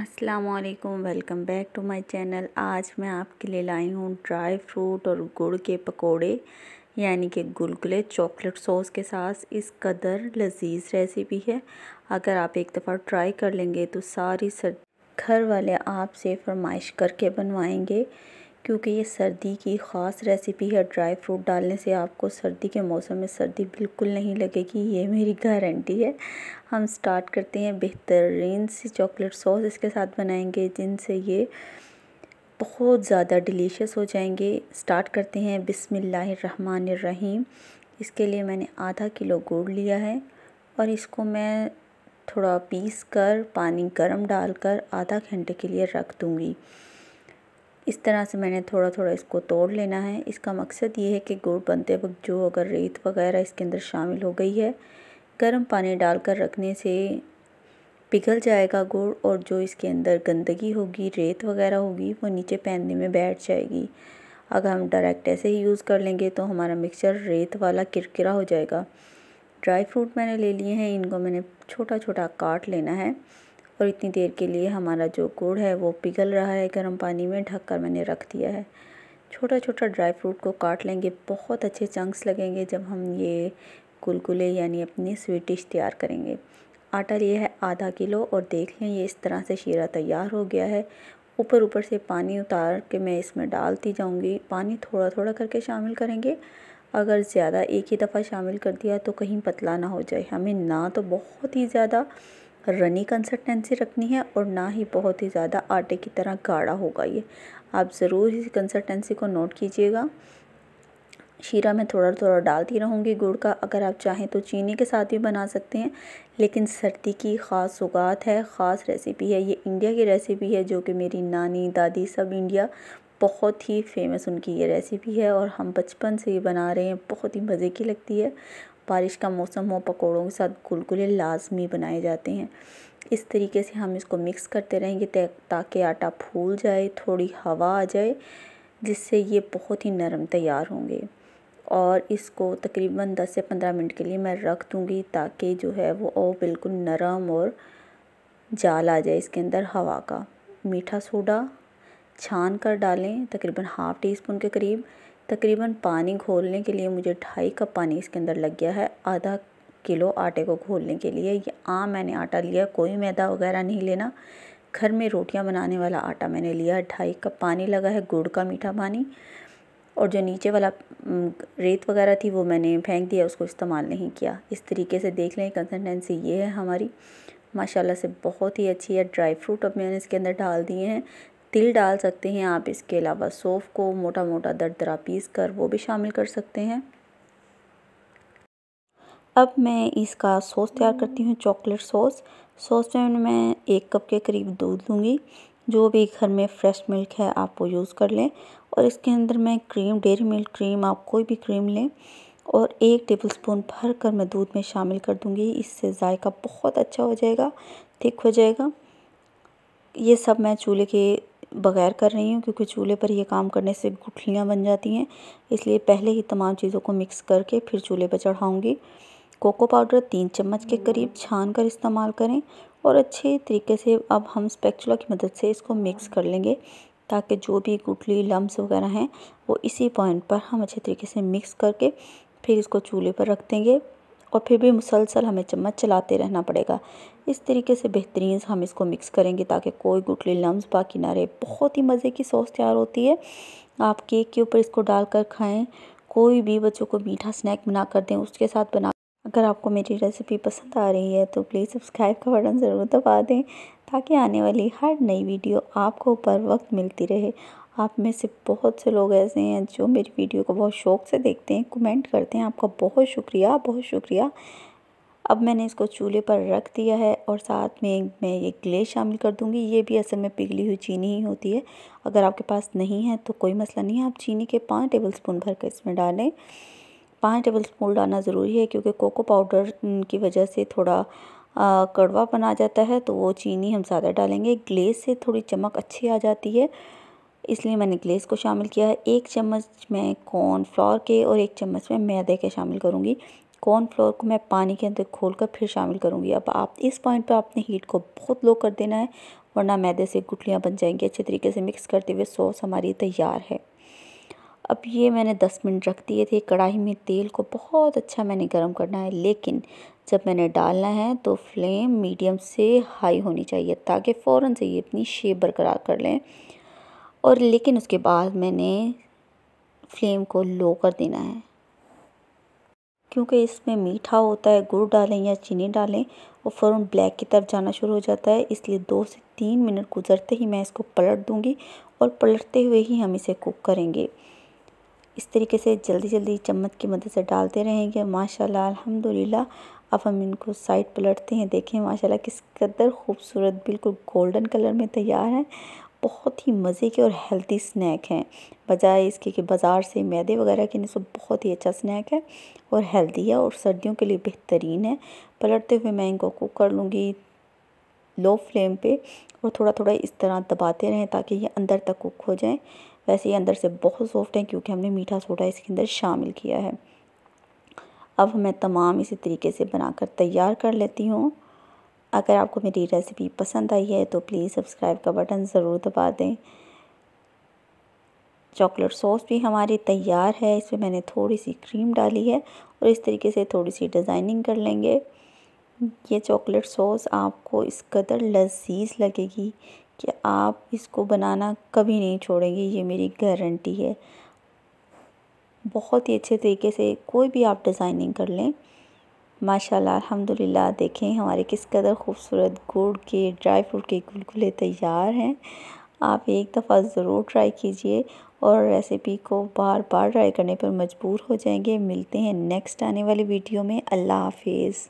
अस्सलामुअलैकुम, welcome back to my channel. आज मैं आपके लिए लाई हूँ ड्राई फ्रूट और गुड़ के पकोड़े यानी कि गुलगुले चॉकलेट सॉस के साथ। इस कदर लजीज रेसिपी है, अगर आप एक दफ़ा ट्राई कर लेंगे तो सारी घर वाले आपसे फरमाइश करके बनवाएंगे, क्योंकि ये सर्दी की ख़ास रेसिपी है। ड्राई फ्रूट डालने से आपको सर्दी के मौसम में सर्दी बिल्कुल नहीं लगेगी, ये मेरी गारंटी है। हम स्टार्ट करते हैं। बेहतरीन सी चॉकलेट सॉस इसके साथ बनाएंगे, जिनसे ये बहुत ज़्यादा डिलीशियस हो जाएंगे। स्टार्ट करते हैं बिस्मिल्लाहिर्रहमानिर्रहीम। इसके लिए मैंने आधा किलो गुड़ लिया है और इसको मैं थोड़ा पीस कर पानी गर्म डालकर आधा घंटे के लिए रख दूँगी। इस तरह से मैंने थोड़ा थोड़ा इसको तोड़ लेना है। इसका मकसद ये है कि गुड़ बनते वक्त जो अगर रेत वगैरह इसके अंदर शामिल हो गई है, गर्म पानी डालकर रखने से पिघल जाएगा गुड़, और जो इसके अंदर गंदगी होगी, रेत वगैरह होगी, वो नीचे पैनने में बैठ जाएगी। अगर हम डायरेक्ट ऐसे ही यूज़ कर लेंगे तो हमारा मिक्सचर रेत वाला किरकिरा हो जाएगा। ड्राई फ्रूट मैंने ले लिए हैं, इनको मैंने छोटा छोटा काट लेना है और इतनी देर के लिए हमारा जो गुड़ है वो पिघल रहा है। गर्म पानी में ढककर मैंने रख दिया है। छोटा छोटा ड्राई फ्रूट को काट लेंगे, बहुत अच्छे चंक्स लगेंगे जब हम ये गुलगुले यानी अपनी स्वीट डिश तैयार करेंगे। आटा लिया है आधा किलो और देख लें ये इस तरह से शीरा तैयार हो गया है। ऊपर ऊपर से पानी उतार के मैं इसमें डालती जाऊंगी। पानी थोड़ा थोड़ा करके शामिल करेंगे, अगर ज़्यादा एक ही दफ़ा शामिल कर दिया तो कहीं पतला ना हो जाए। हमें ना तो बहुत ही ज़्यादा रनी कंसिस्टेंसी रखनी है और ना ही बहुत ही ज़्यादा आटे की तरह गाढ़ा होगा ये। आप ज़रूर इस कंसिस्टेंसी को नोट कीजिएगा। शीरा मैं थोड़ा थोड़ा डालती रहूँगी गुड़ का। अगर आप चाहें तो चीनी के साथ भी बना सकते हैं, लेकिन सर्दी की ख़ास सौगात है, ख़ास रेसिपी है। ये इंडिया की रेसिपी है, जो कि मेरी नानी दादी सब इंडिया बहुत ही फेमस उनकी ये रेसिपी है और हम बचपन से ये बना रहे हैं। बहुत ही मज़े की लगती है। बारिश का मौसम हो, पकौड़ों के साथ गुलगुले लाजमी बनाए जाते हैं। इस तरीके से हम इसको मिक्स करते रहेंगे ताकि आटा फूल जाए, थोड़ी हवा आ जाए, जिससे ये बहुत ही नरम तैयार होंगे। और इसको तकरीबन 10 से 15 मिनट के लिए मैं रख दूँगी, ताकि जो है वो बिल्कुल नरम और जाल आ जाए इसके अंदर हवा का। मीठा सोडा छान कर डालें, तकरीबन हाफ़ टी स्पून के करीब। तकरीबन पानी घोलने के लिए मुझे 2.5 कप पानी इसके अंदर लग गया है, आधा किलो आटे को घोलने के लिए। ये आम मैंने आटा लिया, कोई मैदा वगैरह नहीं लेना। घर में रोटियां बनाने वाला आटा मैंने लिया। 2.5 कप पानी लगा है, गुड़ का मीठा पानी। और जो नीचे वाला रेत वगैरह थी वो मैंने फेंक दिया, उसको इस्तेमाल नहीं किया। इस तरीके से देख लें कंसिस्टेंसी ये है हमारी, माशाल्लाह से बहुत ही अच्छी है। ड्राई फ्रूट अब मैंने इसके अंदर डाल दिए हैं। तिल डाल सकते हैं आप, इसके अलावा सौंफ को मोटा मोटा दरदरा पीस कर वो भी शामिल कर सकते हैं। अब मैं इसका सॉस तैयार करती हूँ, चॉकलेट सॉस। सॉस में मैं 1 कप के करीब दूध लूँगी। जो भी घर में फ्रेश मिल्क है आप वो यूज़ कर लें। और इसके अंदर मैं क्रीम, डेयरी मिल्क क्रीम, आप कोई भी क्रीम लें, और 1 टेबलस्पून भर कर मैं दूध में शामिल कर दूँगी। इससे जायका बहुत अच्छा हो जाएगा, थिक हो जाएगा। ये सब मैं चूल्हे के बगैर कर रही हूँ, क्योंकि चूल्हे पर ये काम करने से गुठलियाँ बन जाती हैं। इसलिए पहले ही तमाम चीज़ों को मिक्स करके फिर चूल्हे पर चढ़ाऊँगी। कोको पाउडर 3 चम्मच के करीब छान कर इस्तेमाल करें और अच्छे तरीके से अब हम स्पैचुला की मदद से इसको मिक्स कर लेंगे, ताकि जो भी गुठली लम्स वगैरह हैं वो इसी पॉइंट पर हम अच्छे तरीके से मिक्स करके फिर इसको चूल्हे पर रख देंगे। और फिर भी मुसलसल हमें चम्मच चलाते रहना पड़ेगा। इस तरीके से बेहतरीन हम इसको मिक्स करेंगे ताकि कोई गुठली लम्स बाकी ना रहे। बहुत ही मज़े की सॉस तैयार होती है। आप केक के ऊपर इसको डालकर खाएं, कोई भी बच्चों को मीठा स्नैक बना कर दें उसके साथ बना। अगर आपको मेरी रेसिपी पसंद आ रही है तो प्लीज़ सब्सक्राइब का बटन ज़रूर दबा दें, ताकि आने वाली हर नई वीडियो आपको बर वक्त मिलती रहे। आप में से बहुत से लोग ऐसे हैं जो मेरी वीडियो को बहुत शौक़ से देखते हैं, कमेंट करते हैं। आपका बहुत शुक्रिया, बहुत शुक्रिया। अब मैंने इसको चूल्हे पर रख दिया है और साथ में मैं ये ग्लेज़ शामिल कर दूंगी। ये भी असल में पिघली हुई चीनी ही होती है। अगर आपके पास नहीं है तो कोई मसला नहीं है, आप चीनी के 5 टेबलस्पून भर कर इसमें डालें। 5 टेबलस्पून डालना ज़रूरी है, क्योंकि कोको पाउडर की वजह से थोड़ा कड़वापन आ जाता है, तो वो चीनी हम ज़्यादा डालेंगे। ग्लेज़ से थोड़ी चमक अच्छी आ जाती है, इसलिए मैंने ग्लेज़ को शामिल किया है। 1 चम्मच मैं कॉर्नफ्लोर के और 1 चम्मच मैं मैदे के शामिल करूँगी। कॉर्नफ्लोर को मैं पानी के अंदर घोलकर फिर शामिल करूँगी। अब आप इस पॉइंट पर अपने हीट को बहुत लो कर देना है वरना मैदे से गुठलियाँ बन जाएंगी। अच्छे तरीके से मिक्स करते हुए सॉस हमारी तैयार है। अब ये मैंने 10 मिनट रख दिए थे। कढ़ाई में तेल को बहुत अच्छा मैंने गर्म करना है, लेकिन जब मैंने डालना है तो फ्लेम मीडियम से हाई होनी चाहिए ताकि फ़ौरन से ये अपनी शेप बरकरार कर लें। और लेकिन उसके बाद मैंने फ्लेम को लो कर देना है, क्योंकि इसमें मीठा होता है। गुड़ डालें या चीनी डालें और फ़ौरन ब्लैक की तरफ जाना शुरू हो जाता है, इसलिए 2 से 3 मिनट गुजरते ही मैं इसको पलट दूंगी और पलटते हुए ही हम इसे कुक करेंगे। इस तरीके से जल्दी जल्दी चम्मच की मदद से डालते रहेंगे। माशाल्लाह अल्हम्दुलिल्लाह। अब हम इनको साइड पलटते हैं। देखें माशाल्लाह किस कदर खूबसूरत बिल्कुल गोल्डन कलर में तैयार हैं। बहुत ही मज़े के और हेल्दी स्नैक हैं, बजाय इसके कि बाज़ार से मैदे वगैरह के निस्बत बहुत ही अच्छा स्नैक है और हेल्दी है और सर्दियों के लिए बेहतरीन है। पलटते हुए मैं इनको कुक कर लूँगी लो फ्लेम पे और थोड़ा थोड़ा इस तरह दबाते रहें ताकि ये अंदर तक कुक हो जाएं। वैसे ये अंदर से बहुत सॉफ्ट हैं क्योंकि हमने मीठा सोडा इसके अंदर शामिल किया है। अब मैं तमाम इसी तरीके से बनाकर तैयार कर लेती हूँ। अगर आपको मेरी रेसिपी पसंद आई है तो प्लीज़ सब्सक्राइब का बटन ज़रूर दबा दें। चॉकलेट सॉस भी हमारी तैयार है। इसमें मैंने थोड़ी सी क्रीम डाली है और इस तरीके से थोड़ी सी डिज़ाइनिंग कर लेंगे। ये चॉकलेट सॉस आपको इस कदर लजीज लगेगी कि आप इसको बनाना कभी नहीं छोड़ेंगे, ये मेरी गारंटी है। बहुत ही अच्छे तरीके से कोई भी आप डिज़ाइनिंग कर लें। माशाल्लाह अल्हम्दुलिल्लाह। देखें हमारे किस कदर खूबसूरत गुड़ के ड्राई फ्रूट के गुलगुले तैयार हैं। आप एक दफ़ा ज़रूर ट्राई कीजिए और रेसिपी को बार बार ट्राई करने पर मजबूर हो जाएंगे। मिलते हैं नेक्स्ट आने वाली वीडियो में। अल्लाह हाफिज़।